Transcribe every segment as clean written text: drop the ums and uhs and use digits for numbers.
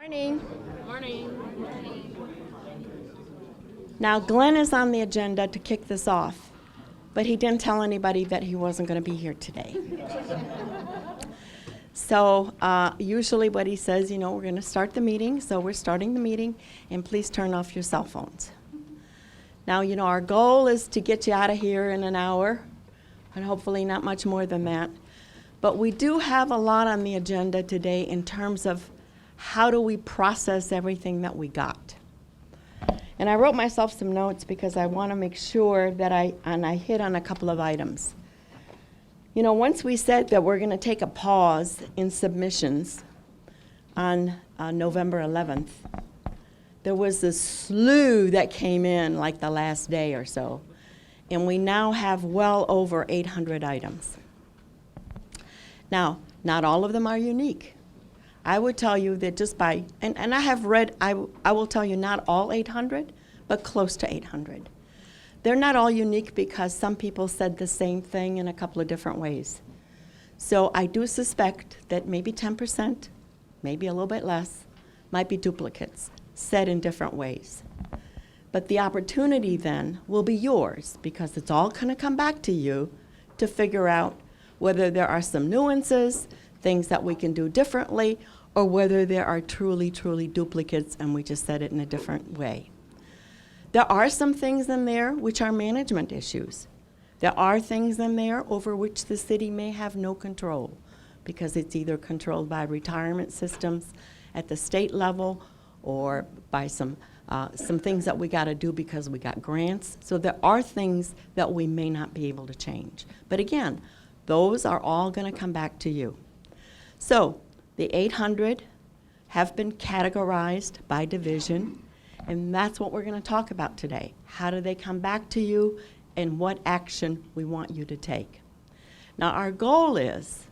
Morning. Morning. Now, Glenn is on the agenda to kick this off, but he didn't tell anybody that he wasn't going to be here today. So usually what he says, we're going to start the meeting, so we're starting the meeting, and please turn off your cell phones. Now, our goal is to get you out of here in an hour, and hopefully not much more than that. But we do have a lot on the agenda today in terms of how do we process everything that we got. And I wrote myself some notes because I want to make sure that I hit on a couple of items. Once we said that we're going to take a pause in submissions on November 11th, there was a slew that came in like the last day or so. And we now have well over 800 items. Now, not all of them are unique. I would tell you that just by, and I have read, I will tell you not all 800, but close to 800. They're not all unique because some people said the same thing in a couple of different ways. So I do suspect that maybe 10%, maybe a little bit less, might be duplicates, said in different ways. But the opportunity then will be yours because it's all going to come back to you to figure out whether there are some nuances, things that we can do differently, or whether there are truly, truly duplicates and we just said it in a different way. There are some things in there which are management issues. There are things in there over which the city may have no control because it's either controlled by retirement systems at the state level or by some things that we got to do because we got grants. So there are things that we may not be able to change. But again, those are all going to come back to you. So the 800 have been categorized by division, and that's what we're going to talk about today. How do they come back to you, and what action we want you to take? Now, our goal is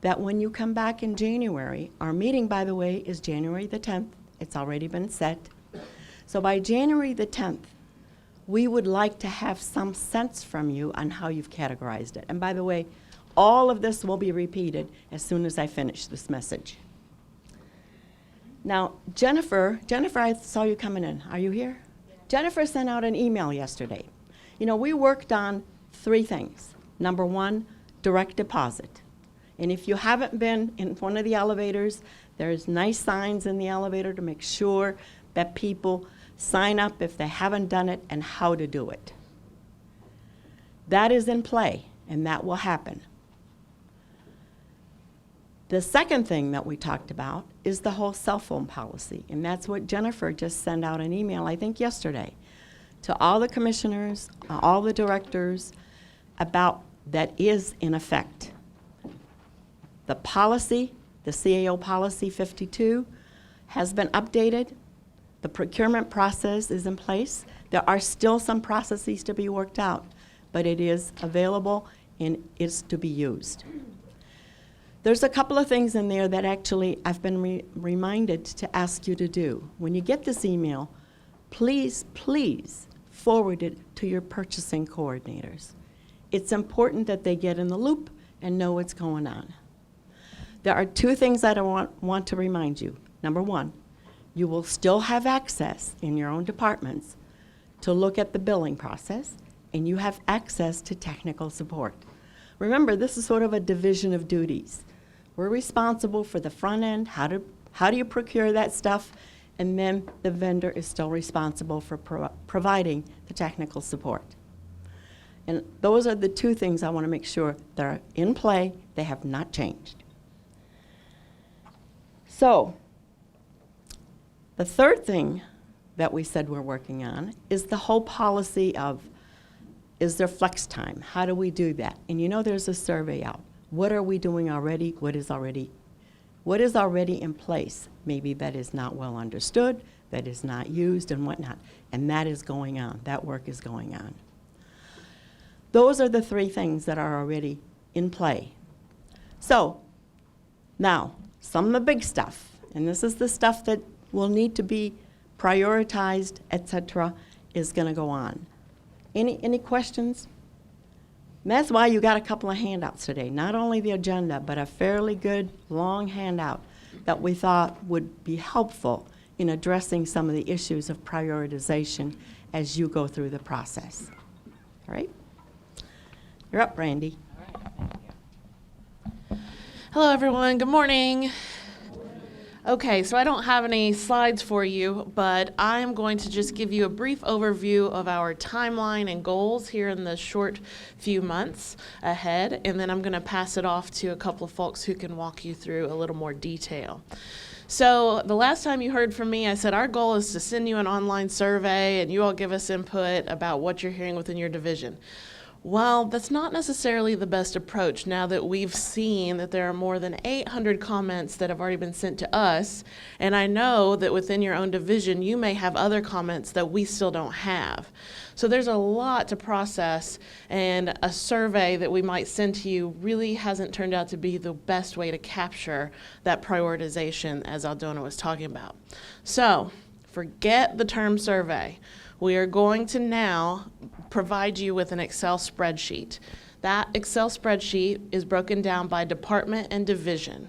that when you come back in January, our meeting, by the way, is January the 10th. It's already been set. So by January the 10th, we would like to have some sense from you on how you've categorized it. And by the way, all of this will be repeated as soon as I finish this message. Now, Jennifer, I saw you coming in. Are you here? Yeah. Jennifer sent out an email yesterday. We worked on 3 things. Number 1, direct deposit. And if you haven't been in one of the elevators, there's nice signs in the elevator to make sure that people sign up if they haven't done it and how to do it. That is in play, and that will happen. The second thing that we talked about is the whole cell phone policy, and that's what Jennifer just sent out an email, I think yesterday, to all the commissioners, all the directors, about that is in effect. The policy, the CAO policy 52, has been updated. The procurement process is in place. There are still some processes to be worked out, but it is available and is to be used. There's a couple of things in there that actually I've been reminded to ask you to do. When you get this email, please forward it to your purchasing coordinators. It's important that they get in the loop and know what's going on. There are 2 things that I want to remind you. Number 1, you will still have access in your own departments to look at the billing process, and you have access to technical support. Remember, this is sort of a division of duties. We're responsible for the front end, how do you procure that stuff, and then the vendor is still responsible for providing the technical support. And those are the 2 things I want to make sure that are in play. They have not changed. So, the third thing that we said we're working on is the whole policy of, is there flex time? How do we do that? And there's a survey out. What are we doing already? What is already in place? Maybe that is not well understood, that is not used and whatnot. And that is going on. That work is going on. Those are the 3 things that are already in play. So, now, some of the big stuff, and this is the stuff that will need to be prioritized, etc., is going to go on. Any questions? And that's why you got a couple of handouts today. Not only the agenda, but a fairly good long handout that we thought would be helpful in addressing some of the issues of prioritization as you go through the process. All right? You're up, Randy. Hello, everyone. Good morning. Okay, so I don't have any slides for you, but I'm going to just give you a brief overview of our timeline and goals here in the short few months ahead, and then I'm going to pass it off to a couple of folks who can walk you through a little more detail. So the last time you heard from me, I said our goal is to send you an online survey and you all give us input about what you're hearing within your division. Well, that's not necessarily the best approach now that we've seen that there are more than 800 comments that have already been sent to us, and I know that within your own division you may have other comments that we still don't have. So there's a lot to process, and a survey that we might send to you really hasn't turned out to be the best way to capture that prioritization as Aldona was talking about. So forget the term survey. We are going to now provide you with an Excel spreadsheet. That Excel spreadsheet is broken down by department and division.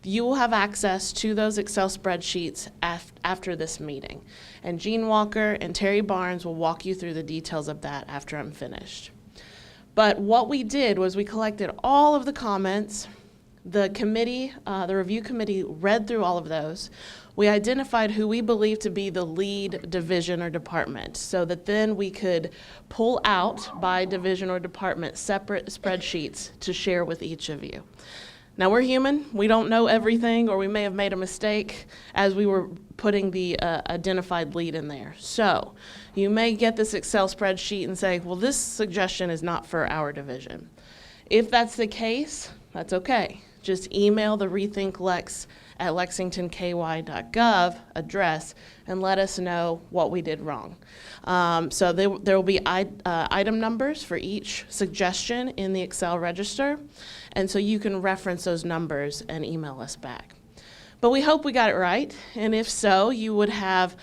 You will have access to those Excel spreadsheets after this meeting. And Jean Walker and Terry Barnes will walk you through the details of that after I'm finished. But what we did was we collected all of the comments. The committee, the review committee read through all of those. We identified who we believe to be the lead division or department so that then we could pull out by division or department separate spreadsheets to share with each of you. Now we're human, we don't know everything, or we may have made a mistake as we were putting the identified lead in there. So you may get this Excel spreadsheet and say, well, this suggestion is not for our division. If that's the case, that's okay. Just email the RethinkLex at lexingtonky.gov address and let us know what we did wrong. So there will be item numbers for each suggestion in the Excel register, and so you can reference those numbers and email us back. But we hope we got it right, and if so, you would have,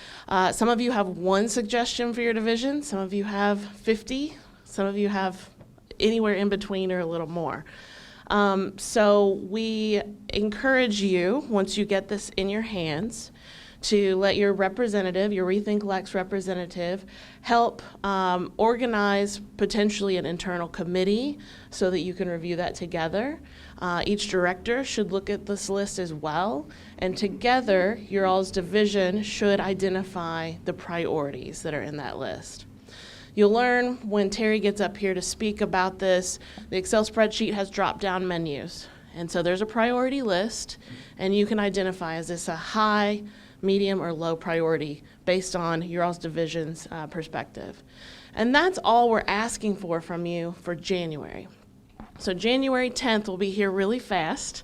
some of you have one suggestion for your division, some of you have 50, some of you have anywhere in between or a little more. So we encourage you, once you get this in your hands, to let your representative, your RethinkLex representative, help organize potentially an internal committee so that you can review that together. Each director should look at this list as well, and together your all's division should identify the priorities that are in that list. You'll learn when Terry gets up here to speak about this, the Excel spreadsheet has drop-down menus. And so there's a priority list, and you can identify, is this a high, medium, or low priority based on your all's division's perspective. And that's all we're asking for from you for January. So January 10th will be here really fast.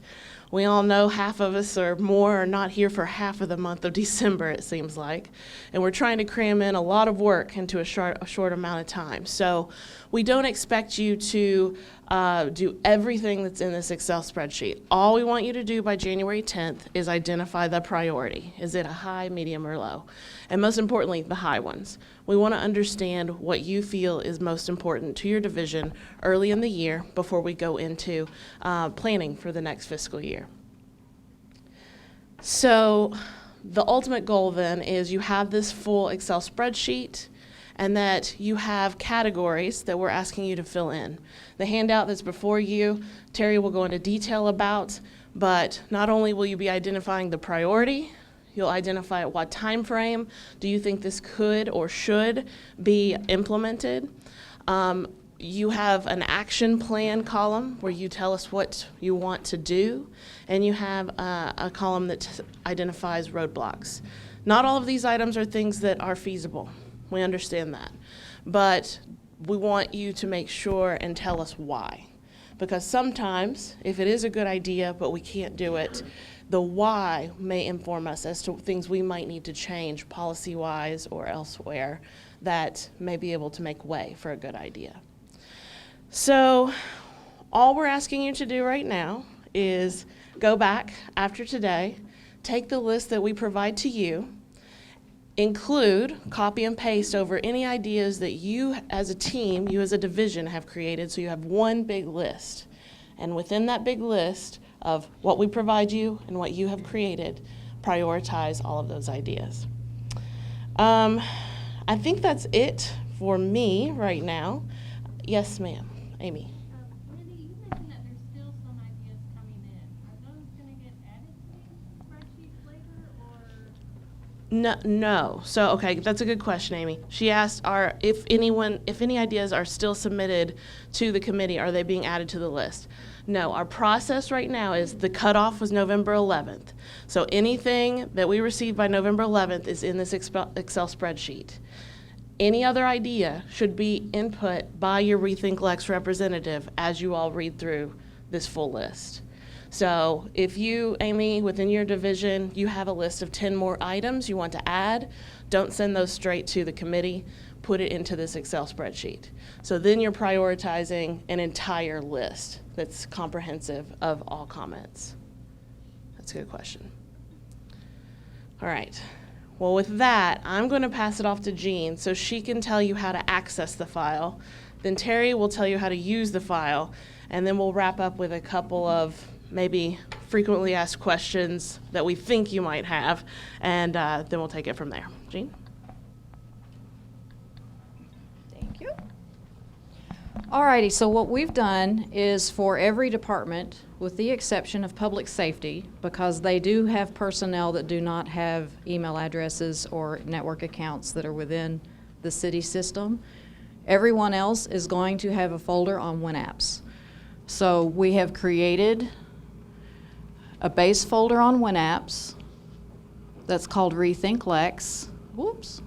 We all know half of us or more are not here for half of the month of December, it seems like. And we're trying to cram in a lot of work into a short amount of time. So we don't expect you to do everything that's in this Excel spreadsheet. All we want you to do by January 10th is identify the priority. Is it a high, medium, or low? And most importantly, the high ones. We want to understand what you feel is most important to your division early in the year before we go into planning for the next fiscal year. So the ultimate goal then is you have this full Excel spreadsheet and that you have categories that we're asking you to fill in. The handout that's before you, Terry will go into detail about, but not only will you be identifying the priority, you'll identify at what time frame do you think this could or should be implemented. You have an action plan column where you tell us what you want to do, and you have a column that identifies roadblocks. Not all of these items are things that are feasible. We understand that. But we want you to make sure and tell us why. Because sometimes, if it is a good idea but we can't do it, the why may inform us as to things we might need to change policy-wise or elsewhere that may be able to make way for a good idea. So all we're asking you to do right now is go back after today, take the list that we provide to you, include, copy and paste over any ideas that you as a team, you as a division have created, so you have one big list. And within that big list of what we provide you and what you have created, prioritize all of those ideas. I think that's it for me right now. Yes, ma'am. Amy. Wendy, you mentioned that there's still some ideas coming in. Are those going to get added to these spreadsheets later, or? No. So, okay, that's a good question, Amy. She asked, if any ideas are still submitted to the committee, are they being added to the list? No, our process right now is the cutoff was November 11th. So anything that we receive by November 11th is in this Excel spreadsheet. Any other idea should be input by your RethinkLex representative as you all read through this full list. So if you, Amy, within your division, you have a list of 10 more items you want to add, don't send those straight to the committee, put it into this Excel spreadsheet. So then you're prioritizing an entire list that's comprehensive of all comments. That's a good question. All right. Well, with that, I'm going to pass it off to Jean so she can tell you how to access the file. Then Terry will tell you how to use the file, and then we'll wrap up with a couple of maybe frequently asked questions that we think you might have, and then we'll take it from there. Jean? Thank you. Alrighty, so what we've done is for every department, with the exception of public safety, because they do have personnel that do not have email addresses or network accounts that are within the city system, everyone else is going to have a folder on WinApps. So we have created a base folder on WinApps that's called RethinkLex. Whoops.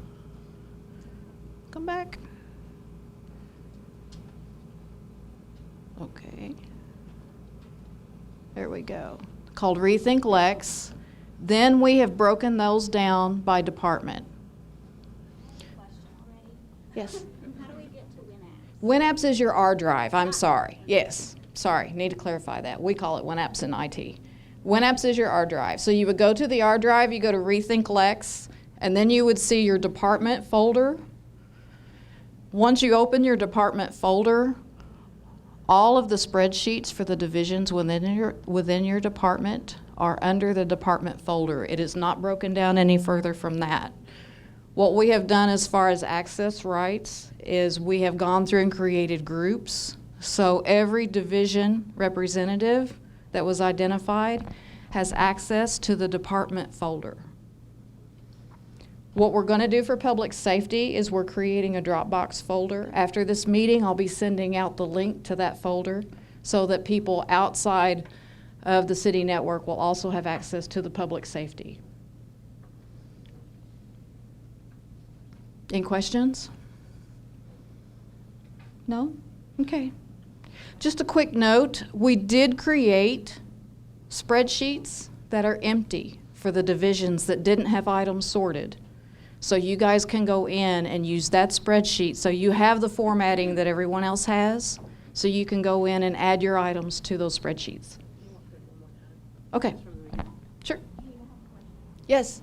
Come back. Okay. There we go. Called RethinkLex. Then we have broken those down by department. Question already. Yes. How do we get to WinApps? WinApps is your R drive. I'm sorry. Yes. Sorry. Need to clarify that. We call it WinApps in IT. WinApps is your R drive. So you would go to the R drive, you go to RethinkLex, and then you would see your department folder. Once you open your department folder, all of the spreadsheets for the divisions within your department are under the department folder. It is not broken down any further from that. What we have done as far as access rights is we have gone through and created groups. So every division representative that was identified has access to the department folder. What we're going to do for public safety is we're creating a Dropbox folder. After this meeting, I'll be sending out the link to that folder so that people outside of the city network will also have access to the public safety. Any questions? No? Okay. Just a quick note, we did create spreadsheets that are empty for the divisions that didn't have items sorted. So you guys can go in and use that spreadsheet. So you have the formatting that everyone else has. So you can go in and add your items to those spreadsheets. Okay. Sure. Yes.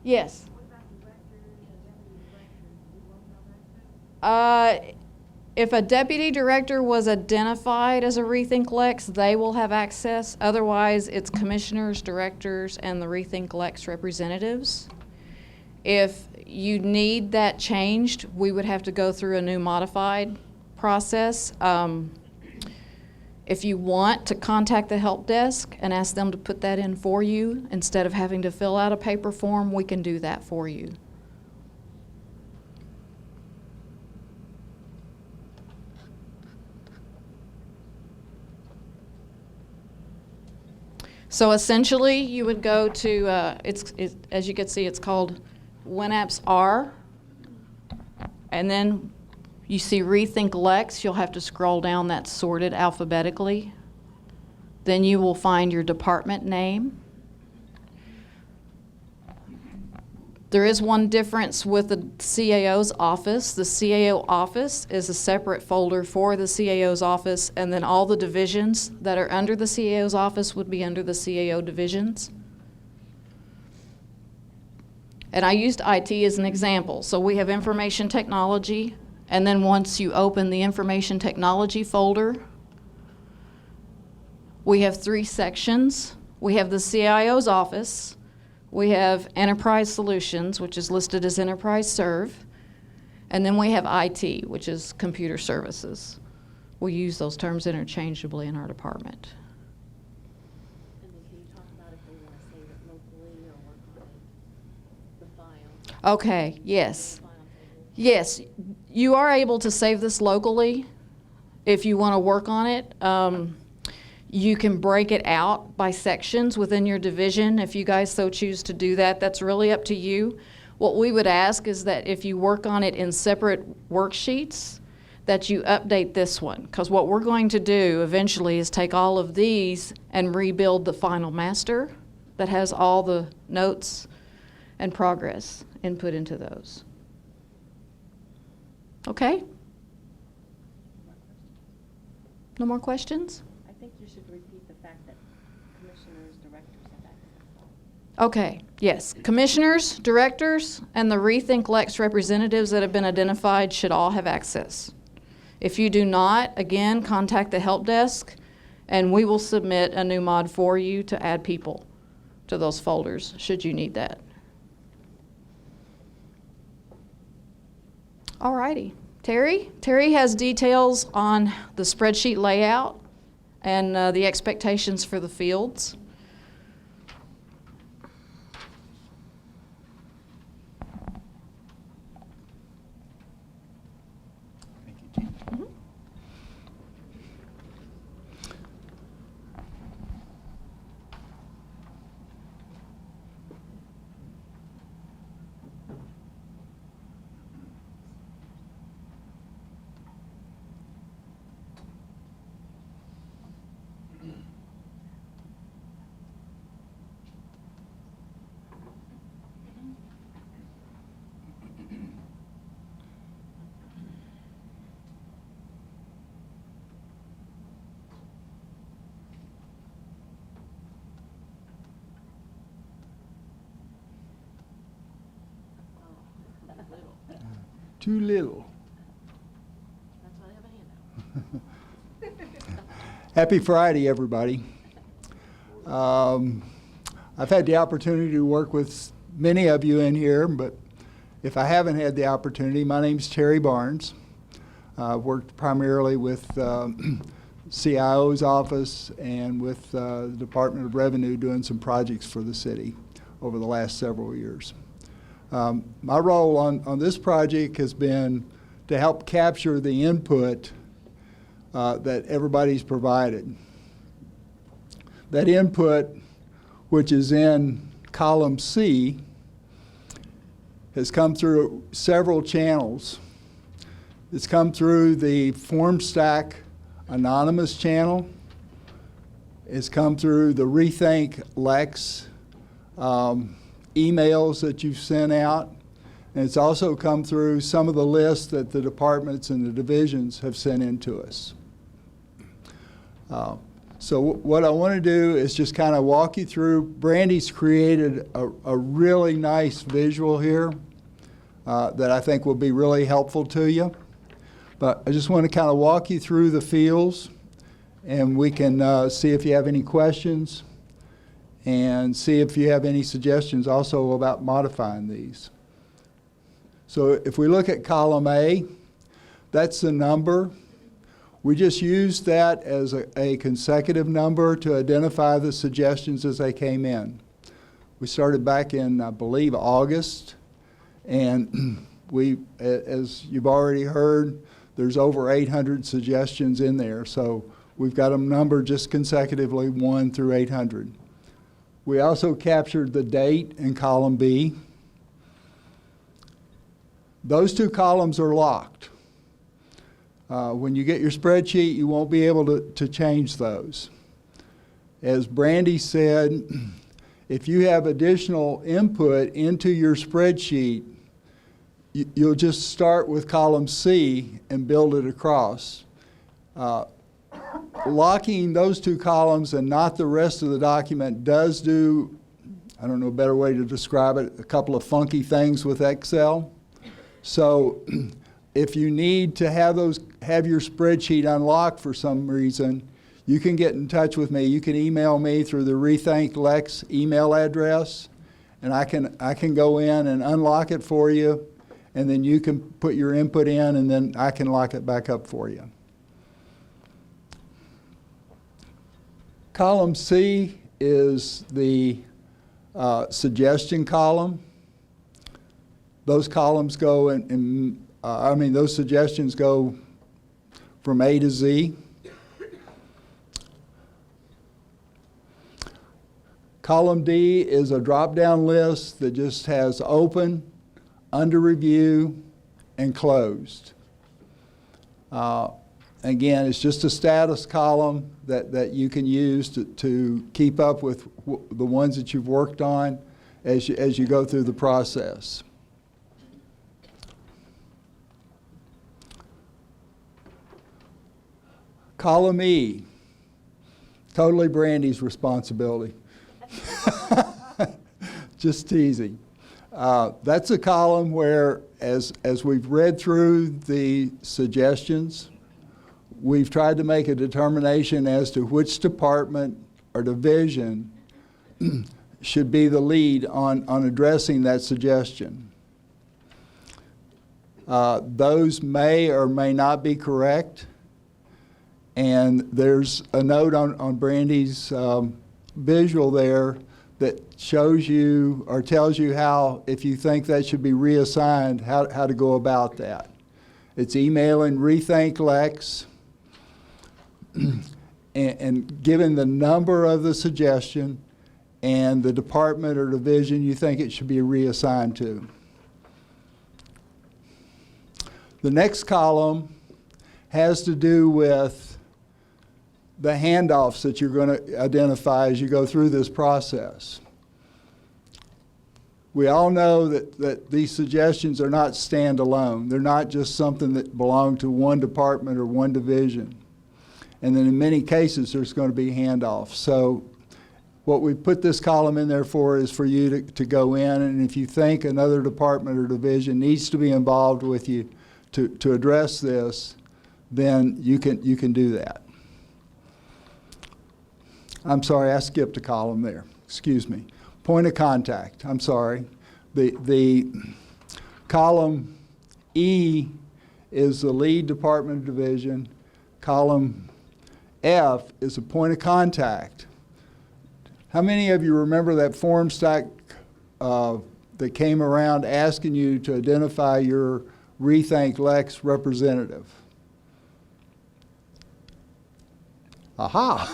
Yes. If a deputy director was identified as a RethinkLex, they will have access. Otherwise, it's commissioners, directors, and the RethinkLex representatives. If you need that changed, we would have to go through a new modified process. If you want to contact the help desk and ask them to put that in for you, instead of having to fill out a paper form, we can do that for you. So essentially, you would go to, as you can see, it's called WinApps R. And then you see RethinkLex. You'll have to scroll down. That's sorted alphabetically. Then you will find your department name. There is one difference with the CAO's office. The CAO office is a separate folder for the CAO's office, and then all the divisions that are under the CAO's office would be under the CAO divisions. And I used IT as an example. So we have information technology, And then once you open the information technology folder, we have 3 sections. We have the CIO's office. We have enterprise solutions, which is listed as enterprise serve. And then we have IT, which is computer services. We use those terms interchangeably in our department. And then can you talk about if they want to save it locally or work on the file? Okay, yes. File table? Yes, you are able to save this locally if you want to work on it. You can break it out by sections within your division if you guys so choose to do that. That's really up to you. What we would ask is that if you work on it in separate worksheets, that you update this one. Because what we're going to do eventually is take all of these and rebuild the final master that has all the notes and progress input into those. Okay? No more questions? I think you should repeat the fact that commissioners, directors have access. Okay, yes. Commissioners, directors, and the RethinkLex representatives that have been identified should all have access. If you do not, again, contact the help desk, and we will submit a new mod for you to add people to those folders, should you need that. All righty. Terry? Terry has details on the spreadsheet layout and the expectations for the fields. Thank you, Jean. Too little. That's why I have a handout. Happy Friday, everybody. I've had the opportunity to work with many of you in here, but if I haven't had the opportunity, my name's Terry Barnes. I've worked primarily with CIO's office and with the Department of Revenue doing some projects for the city over the last several years. My role on this project has been to help capture the input that everybody's provided. That input, which is in column C, has come through several channels. It's come through the FormStack anonymous channel. It's come through the RethinkLex emails that you've sent out, and it's also come through some of the lists that the departments and the divisions have sent in to us. So what I want to do is just kind of walk you through. Brandy's created a really nice visual here that I think will be really helpful to you. But I just want to kind of walk you through the fields, and we can see if you have any questions and see if you have any suggestions also about modifying these. So if we look at column A, that's the number. We just used that as a consecutive number to identify the suggestions as they came in. We started back in, I believe, August, and we, as you've already heard, there's over 800 suggestions in there, so we've got them numbered just consecutively 1 through 800. We also captured the date in column B. Those two columns are locked. When you get your spreadsheet, you won't be able to change those. As Brandy said, if you have additional input into your spreadsheet, you'll just start with column C and build it across. Locking those two columns and not the rest of the document does do, I don't know a better way to describe it, a couple of funky things with Excel. So if you need to have your spreadsheet unlocked for some reason, you can get in touch with me. You can email me through the RethinkLex email address, and I can go in and unlock it for you, and then you can put your input in, and then I can lock it back up for you. Column C is the suggestion column. Those columns go those suggestions go from A to Z. Column D is a drop-down list that just has open, under review, and closed. Again, it's just a status column that you can use to keep up with the ones that you've worked on as you go through the process. Column E, totally Brandy's responsibility. Just teasing. That's a column where, as we've read through the suggestions, we've tried to make a determination as to which department or division should be the lead on addressing that suggestion. Those may or may not be correct, and there's a note on Brandy's visual there that shows you or tells you how, if you think that should be reassigned, how to go about that. It's emailing RethinkLex and given the number of the suggestion and the department or division you think it should be reassigned to. The next column has to do with the handoffs that you're going to identify as you go through this process. We all know that these suggestions are not standalone. They're not just something that belong to one department or one division. And then in many cases, there's going to be handoffs. So what we put this column in there for is for you to go in, and if you think another department or division needs to be involved with you to address this, then you can do that. I'm sorry, I skipped a column there. Excuse me. Point of contact. I'm sorry. The column E is the lead department or division. Column F is a point of contact. How many of you remember that form stack that came around asking you to identify your RethinkLex representative? Aha,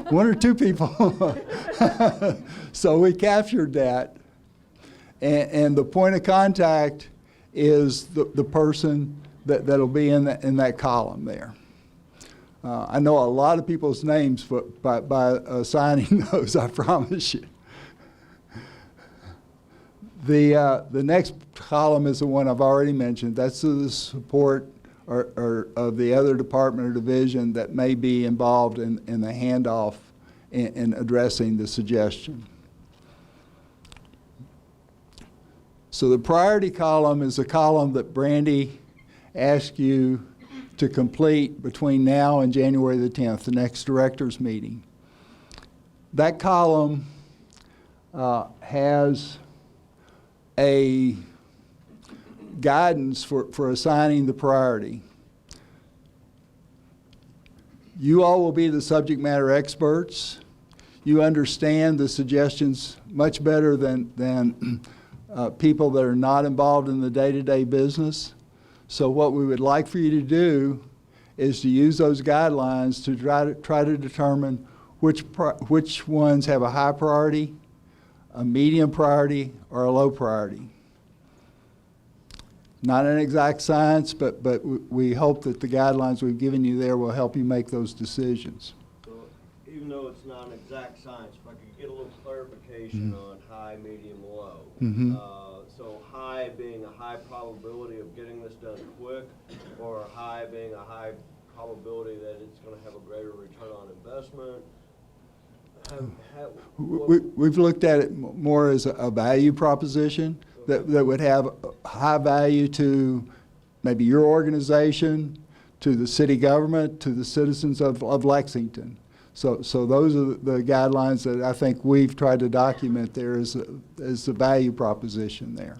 one or two people. So we captured that. And the point of contact is the person that'll be in that column there. I know a lot of people's names by assigning those, I promise you. The next column is the one I've already mentioned. That's the support or of the other department or division that may be involved in the handoff in addressing the suggestion. So the priority column is a column that Brandy asked you to complete between now and January the 10th, the next directors meeting. That column has a guidance for assigning the priority. You all will be the subject matter experts. You understand the suggestions much better than people that are not involved in the day-to-day business. So what we would like for you to do is to use those guidelines to try to determine which ones have a high priority, a medium priority, or a low priority. Not an exact science, but we hope that the guidelines we've given you there will help you make those decisions. So even though it's not an exact science, if I could get a little clarification on high, medium, low. Mm-hmm. So high being a high probability of getting this done quick, or high being a high probability that it's going to have a greater return on investment. We've looked at it more as a value proposition that would have high value to maybe your organization, to the city government, to the citizens of Lexington. So those are the guidelines that I think we've tried to document there as the value proposition there.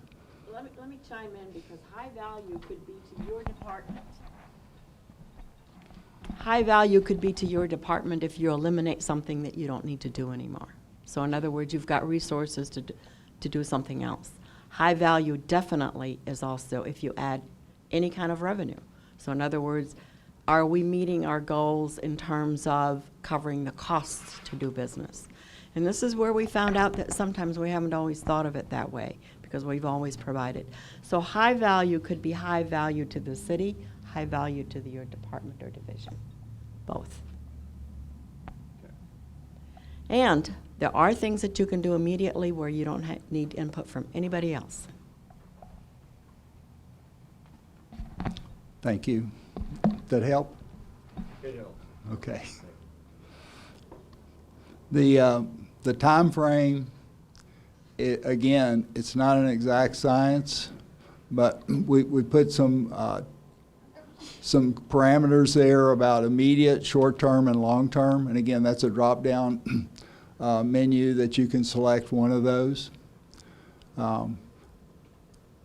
Let me chime in, because high value could be to your department. High value could be to your department if you eliminate something that you don't need to do anymore. So in other words, you've got resources to do something else. High value definitely is also if you add any kind of revenue. So in other words, are we meeting our goals in terms of covering the costs to do business? And this is where we found out that sometimes we haven't always thought of it that way, because we've always provided. So high value could be high value to the city, high value to your department or division, both. And there are things that you can do immediately where you don't need input from anybody else. Thank you. That help? It helps. Okay. The time frame, again, it's not an exact science, but we put some parameters there about immediate, short-term, and long-term. And again, that's a drop-down menu that you can select one of those.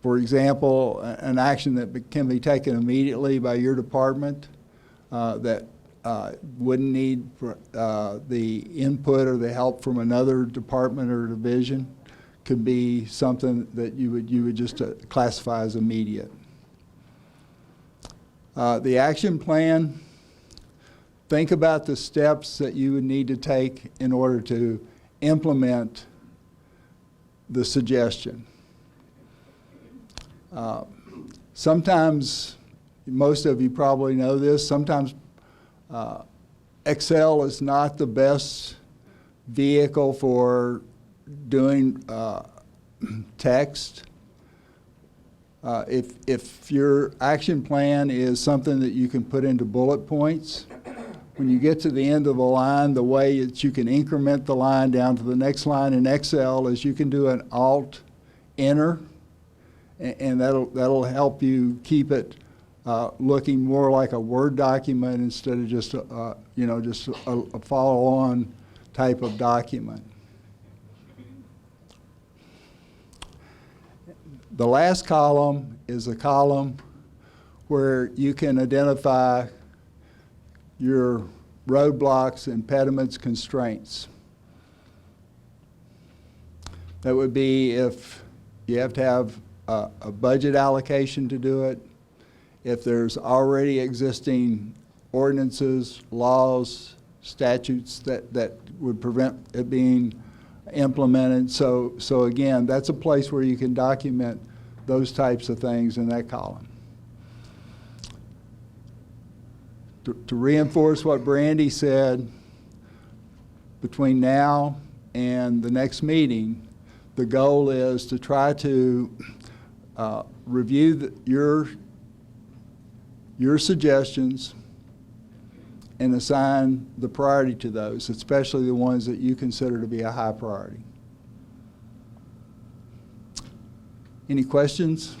For example, an action that can be taken immediately by your department that wouldn't need the input or the help from another department or division could be something that you would just classify as immediate. The action plan, think about the steps that you would need to take in order to implement the suggestion. Sometimes, most of you probably know this, sometimes Excel is not the best vehicle for doing text. If your action plan is something that you can put into bullet points, when you get to the end of the line, the way that you can increment the line down to the next line in Excel is you can do an Alt-Enter, and that'll help you keep it looking more like a Word document instead of just a follow-on type of document. The last column is a column where you can identify your roadblocks, impediments, constraints. That would be if you have to have a budget allocation to do it, if there's already existing ordinances, laws, statutes that would prevent it being implemented. So again, that's a place where you can document those types of things in that column. To reinforce what Brandy said, between now and the next meeting, the goal is to try to review your suggestions and assign the priority to those, especially the ones that you consider to be a high priority. Any questions?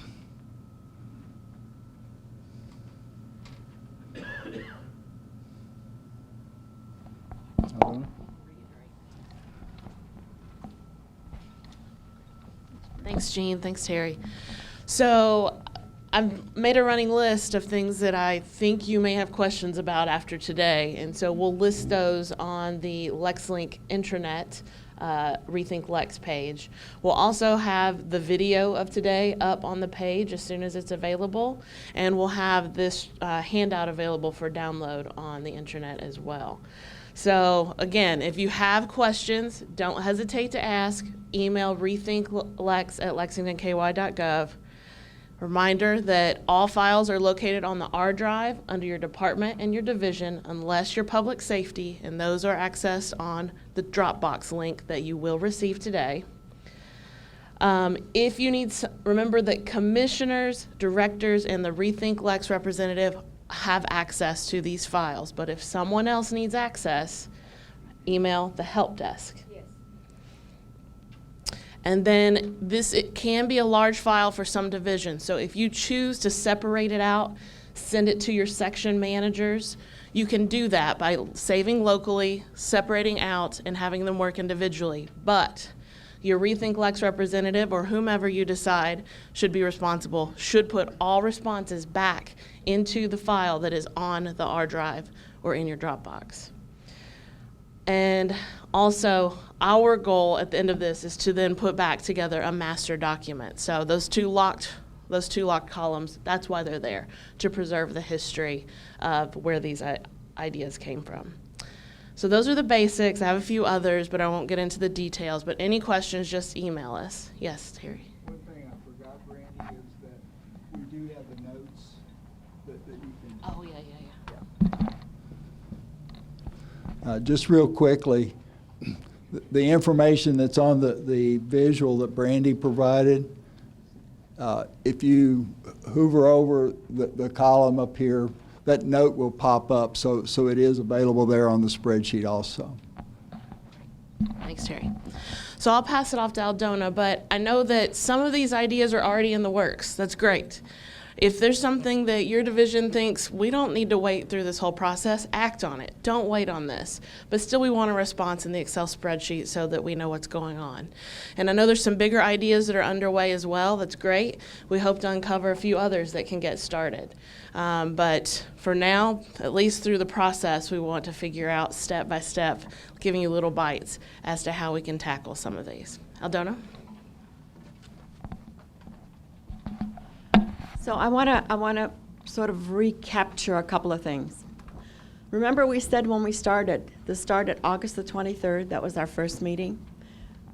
Thanks, Jean. Thanks, Terry. So I've made a running list of things that I think you may have questions about after today, and so we'll list those on the LexLink intranet Rethink Lex page. We'll also have the video of today up on the page as soon as it's available, and we'll have this handout available for download on the intranet as well. So again, if you have questions, don't hesitate to ask. Email rethinklex@lexingtonky.gov. Reminder that all files are located on the R drive under your department and your division unless you're public safety, and those are accessed on the Dropbox link that you will receive today. If you need, remember that commissioners, directors, and the Rethink Lex representative have access to these files, but if someone else needs access, email the help desk. Yes. And then it can be a large file for some divisions. So if you choose to separate it out, send it to your section managers, you can do that by saving locally, separating out, and having them work individually. But your RethinkLex representative or whomever you decide should be responsible, should put all responses back into the file that is on the R drive or in your Dropbox. And also, our goal at the end of this is to then put back together a master document. So those two locked columns, that's why they're there, to preserve the history of where these ideas came from. So those are the basics. I have a few others, but I won't get into the details. But any questions, just email us. Yes, Terry? One thing I forgot, Brandy, is that we do have the notes that you can. Oh, yeah. Just real quickly, the information that's on the visual that Brandy provided, if you hover over the column up here, that note will pop up, so it is available there on the spreadsheet also. Thanks, Terry. So I'll pass it off to Aldona, but I know that some of these ideas are already in the works. That's great. If there's something that your division thinks we don't need to wait through this whole process, act on it. Don't wait on this. But still, we want a response in the Excel spreadsheet so that we know what's going on. And I know there's some bigger ideas that are underway as well. That's great. We hope to uncover a few others that can get started. But for now, at least through the process, we want to figure out step by step, giving you little bites as to how we can tackle some of these. Aldona? So I want to sort of recapture a couple of things. Remember we said when we started, this started August the 23rd, that was our first meeting,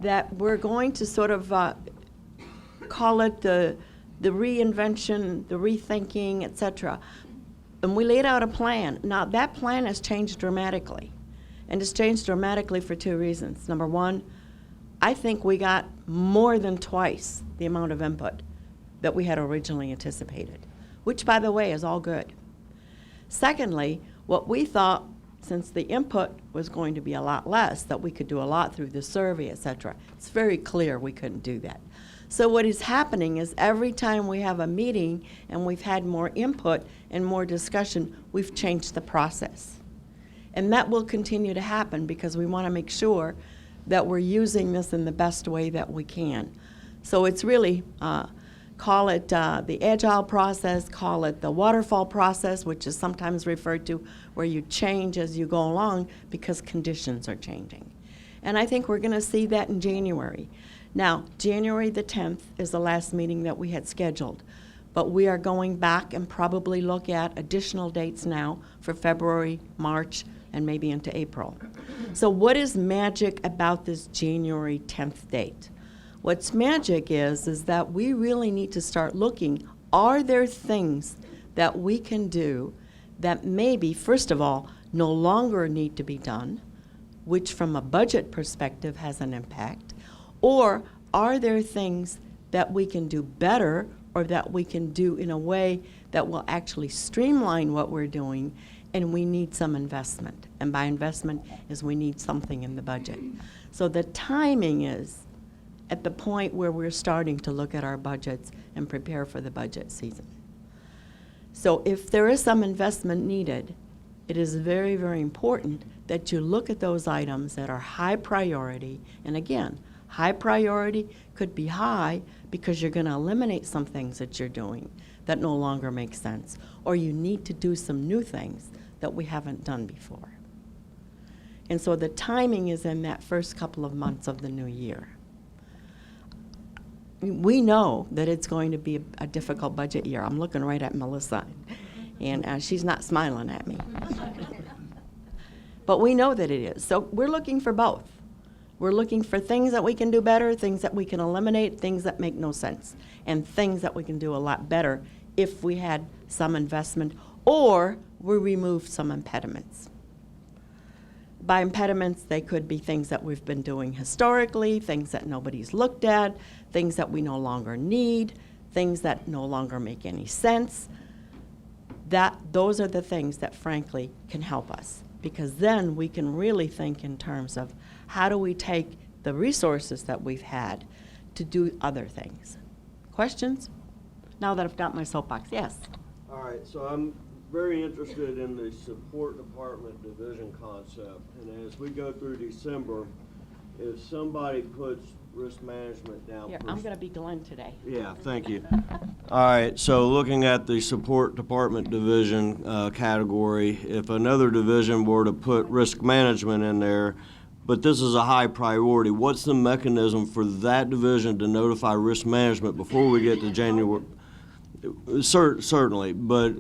that we're going to sort of call it the reinvention, the rethinking, etc. And we laid out a plan. Now that plan has changed dramatically. And it's changed dramatically for two reasons. Number one, I think we got more than twice the amount of input that we had originally anticipated, which, by the way, is all good. Secondly, what we thought, since the input was going to be a lot less, that we could do a lot through the survey, et cetera, it's very clear we couldn't do that. So what is happening is every time we have a meeting and we've had more input and more discussion, we've changed the process. And that will continue to happen because we want to make sure that we're using this in the best way that we can. So it's really, call it the agile process, call it the waterfall process, which is sometimes referred to where you change as you go along because conditions are changing. And I think we're going to see that in January. Now, January the 10th is the last meeting that we had scheduled, but we are going back and probably look at additional dates now for February, March, and maybe into April. So what is magic about this January 10th date? What's magic is that we really need to start looking, are there things that we can do that maybe, first of all, no longer need to be done, which from a budget perspective has an impact, or are there things that we can do better or that we can do in a way that will actually streamline what we're doing, and we need some investment. And by investment is we need something in the budget. So the timing is at the point where we're starting to look at our budgets and prepare for the budget season. So if there is some investment needed, it is very, very important that you look at those items that are high priority. And again, high priority could be high because you're going to eliminate some things that you're doing that no longer make sense, or you need to do some new things that we haven't done before. And so the timing is in that first couple of months of the new year. We know that it's going to be a difficult budget year. I'm looking right at Melissa, and she's not smiling at me. But we know that it is. So we're looking for both. We're looking for things that we can do better, things that we can eliminate, things that make no sense, and things that we can do a lot better if we had some investment or we remove some impediments. By impediments, they could be things that we've been doing historically, things that nobody's looked at, things that we no longer need, things that no longer make any sense. Those are the things that, frankly, can help us, because then we can really think in terms of how do we take the resources that we've had to do other things. Questions? Now that I've got my soapbox, yes. All right, so I'm very interested in the support department division concept. And as we go through December, if somebody puts risk management down. Here, I'm going to be Glenn today. Yeah, thank you. All right, so looking at the support department division category, if another division were to put risk management in there, but this is a high priority, what's the mechanism for that division to notify risk management before we get to January? Certainly, but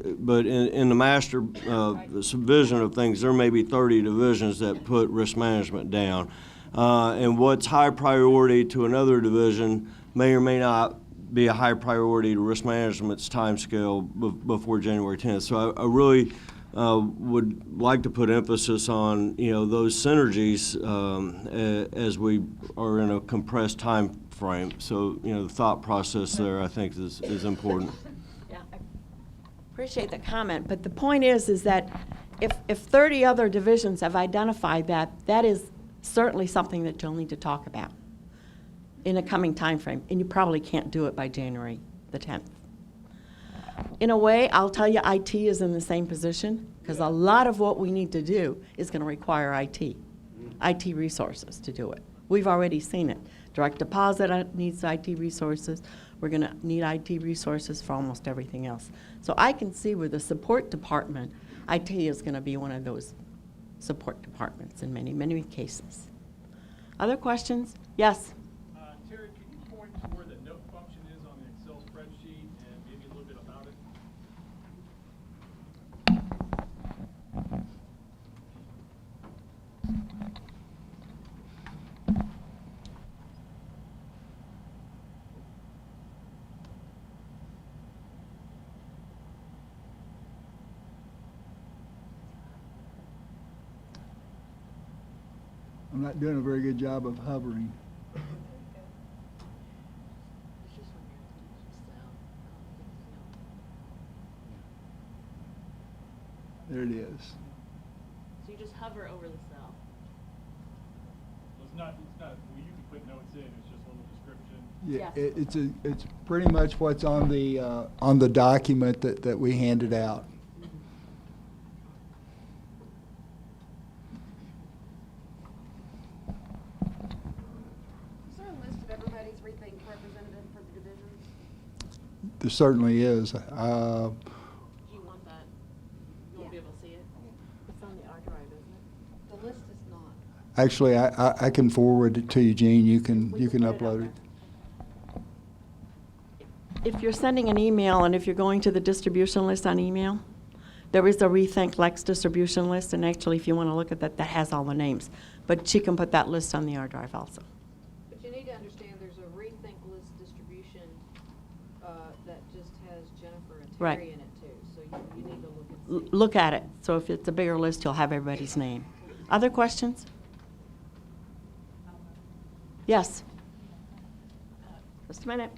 in the master vision of things, there may be 30 divisions that put risk management down. And what's high priority to another division may or may not be a high priority to risk management's timescale before January 10th. So I really would like to put emphasis on, those synergies as we are in a compressed time frame. So, the thought process there, I think, is important. Yeah, I appreciate the comment, but the point is that if 30 other divisions have identified that is certainly something that you'll need to talk about in a coming time frame, and you probably can't do it by January the 10th. In a way, I'll tell you, IT is in the same position, because a lot of what we need to do is going to require IT resources to do it. We've already seen it. Direct deposit needs IT resources. We're going to need IT resources for almost everything else. So I can see with the support department, IT is going to be one of those support departments in many, many cases. Other questions? Yes? Terry, can you point to where the note function is on the Excel spreadsheet and maybe a little bit about it? I'm not doing a very good job of hovering. There it is. So you just hover over the cell. Well, it's not, well, you can put notes in, it's just a little description. Yeah, Yes. it's pretty much what's on the document that we handed out. Is there a list of everybody's Rethink representative for the divisions? There certainly is. Do you want that? You won't be able to see it? It's on the R drive, isn't it? The list is not. Actually, I can forward it to you, Gene. You can We can put it upload out it. If you're sending an email and if you're going to the distribution list on email, there is a RethinkLex distribution list, and actually, if you want to look at that, that has all the names. But she can put that list on the R drive also. But you need to understand there's a Rethink list distribution that just has Jennifer and Right. Terry in it too. So you need to look and see. Look at it. So if it's a bigger list, you'll have everybody's name. Other questions? Yes? Just a minute.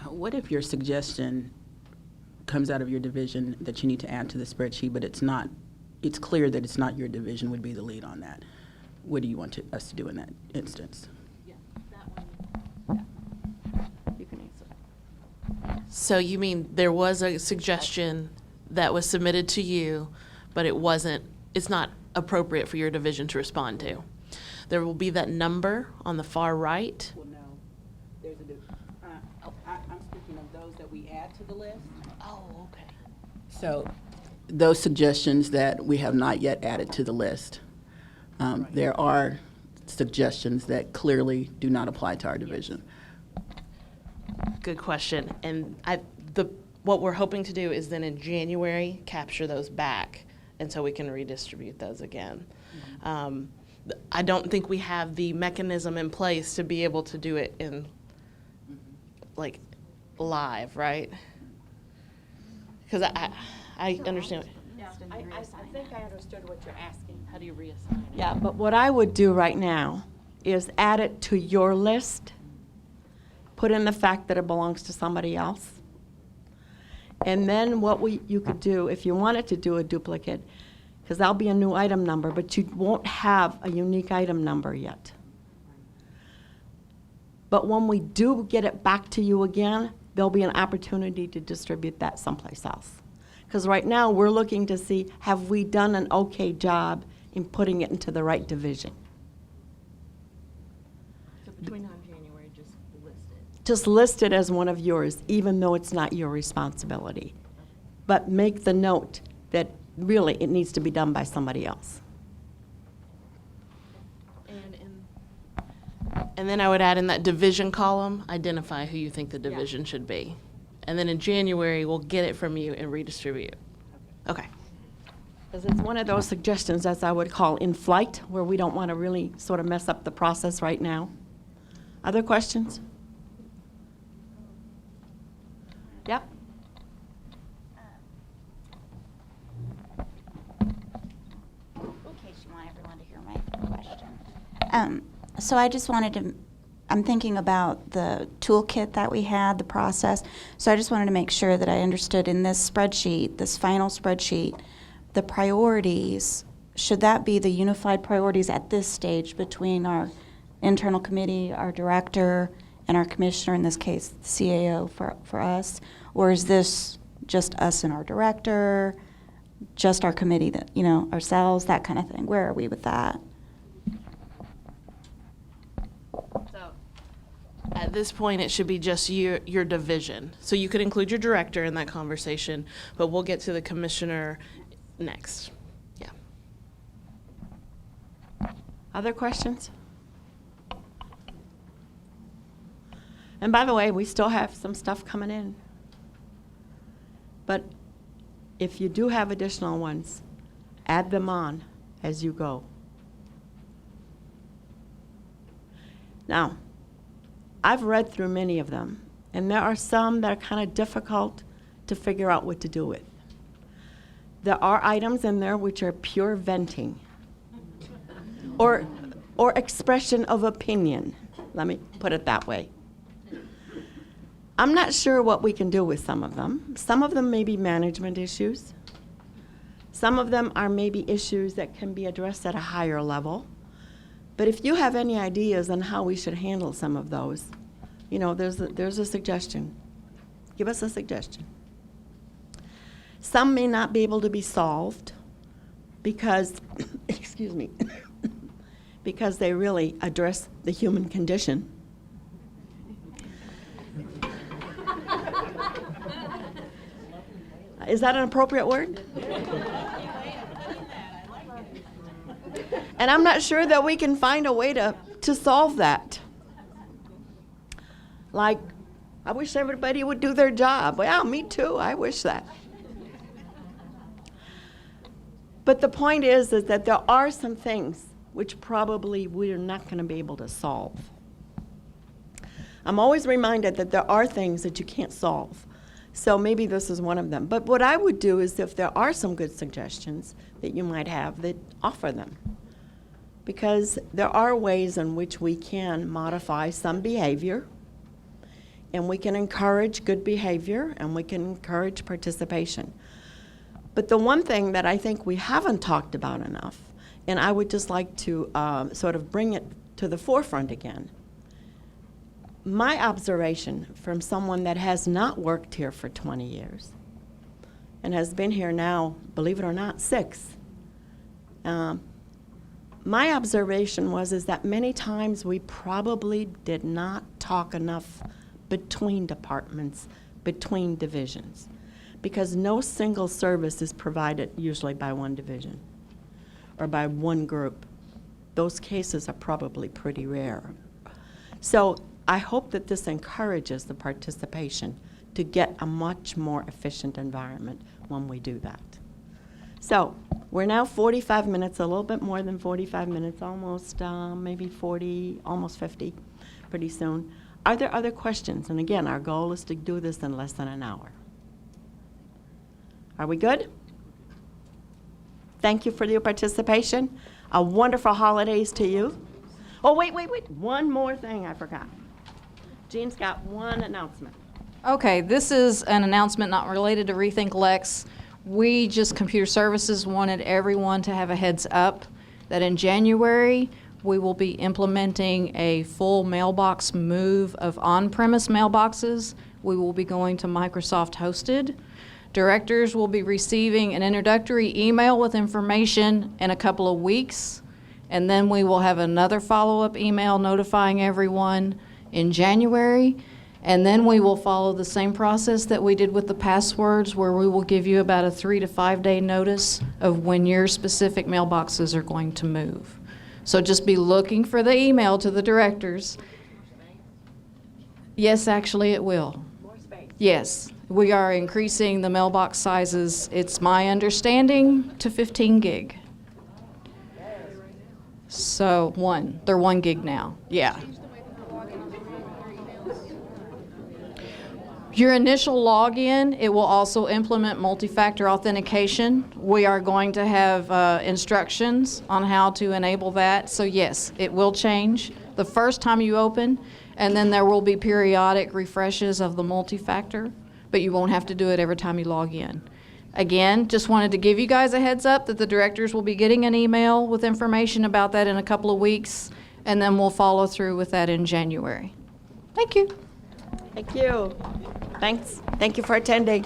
What if your suggestion comes out of your division that you need to add to the spreadsheet, but it's clear that it's not your division would be the lead on that? What do you want us to do in that instance? Yeah, that one. You can answer that. So you mean there was a suggestion that was submitted to you, but it's not appropriate for your division to respond to? There will be that number on the far right. Well, no. I'm speaking of those that we add to the list. Oh, okay. So those suggestions that we have not yet added to the list, there are suggestions that clearly do not apply to our division. Good question. And what we're hoping to do is then in January, capture those back, and so we can redistribute those again. I don't think we have the mechanism in place to be able to do it in, like, live, right? Because I understand. Yeah, I think I understood what you're asking. How do you reassign it? Yeah, but what I would do right now is add it to your list, put in the fact that it belongs to somebody else. And then what you could do, if you wanted to do a duplicate, because that'll be a new item number, but you won't have a unique item number yet. But when we do get it back to you again, there'll be an opportunity to distribute that someplace else. Because right now, we're looking to see, have we done an okay job in putting it into the right division? So between now and January, just list it. Just list it as one of yours, even though it's not your responsibility. But make the note that really it needs to be done by somebody else. And then I would add in that division column, identify who you think the division should be. And then in January, we'll get it from you and redistribute. Okay. Because it's one of those suggestions, as I would call in flight, where we don't want to really sort of mess up the process right now. Other questions? Yep. In case you want everyone to hear my question. So I just wanted to, I'm thinking about the toolkit that we had, the process. So I just wanted to make sure that I understood in this spreadsheet, this final spreadsheet, the priorities, should that be the unified priorities at this stage between our internal committee, our director, and our commissioner, in this case, the CAO for us? Or is this just us and our director, just our committee, that, you know, ourselves, that kind of thing? Where are we with that? So at this point, it should be just your division. So you could include your director in that conversation, but we'll get to the commissioner next. Yeah. Other questions? And by the way, we still have some stuff coming in. But if you do have additional ones, add them on as you go. Now, I've read through many of them, and there are some that are kind of difficult to figure out what to do with. There are items in there which are pure venting or expression of opinion. Let me put it that way. I'm not sure what we can do with some of them. Some of them may be management issues. Some of them are maybe issues that can be addressed at a higher level. But if you have any ideas on how we should handle some of those, you know, there's a suggestion. Give us a suggestion. Some may not be able to be solved because, excuse me, because they really address the human condition. Is that an appropriate word? And I'm not sure that we can find a way to solve that. Like, I wish everybody would do their job. Well, me too. I wish that. But the point is that there are some things which probably we're not going to be able to solve. I'm always reminded that there are things that you can't solve. So maybe this is one of them. But what I would do is, if there are some good suggestions that you might have, that offer them. Because there are ways in which we can modify some behavior, and we can encourage good behavior, and we can encourage participation. But the one thing that I think we haven't talked about enough, and I would just like to sort of bring it to the forefront again. My observation from someone that has not worked here for 20 years and has been here now, believe it or not, 6. My observation is that many times we probably did not talk enough between departments, between divisions, because no single service is provided usually by one division or by one group. Those cases are probably pretty rare. So I hope that this encourages the participation to get a much more efficient environment when we do that. So we're now 45 minutes, a little bit more than 45 minutes, almost maybe 40, almost 50 pretty soon. Are there other questions? And again, our goal is to do this in less than an hour. Are we good? Thank you for your participation. A wonderful holidays to you. Oh, wait. One more thing I forgot. Jean's got one announcement. Okay, this is an announcement not related to RethinkLex. We just, Computer Services wanted everyone to have a heads up that in January, we will be implementing a full mailbox move of on-premise mailboxes. We will be going to Microsoft hosted. Directors will be receiving an introductory email with information in a couple of weeks, and then we will have another follow-up email notifying everyone in January. And then we will follow the same process that we did with the passwords, where we will give you about a 3 to 5 day notice of when your specific mailboxes are going to move. So just be looking for the email to the directors. Yes, actually it will. More space. Yes, we are increasing the mailbox sizes, it's my understanding, to 15 gig. So they're 1 gig now, yeah. Your initial login, it will also implement multi-factor authentication. We are going to have instructions on how to enable that. So yes, it will change the first time you open, and then there will be periodic refreshes of the multi-factor, but you won't have to do it every time you log in. Again, just wanted to give you guys a heads up that the directors will be getting an email with information about that in a couple of weeks, and then we'll follow through with that in January. Thank you. Thank you. Thanks. Thank you for attending.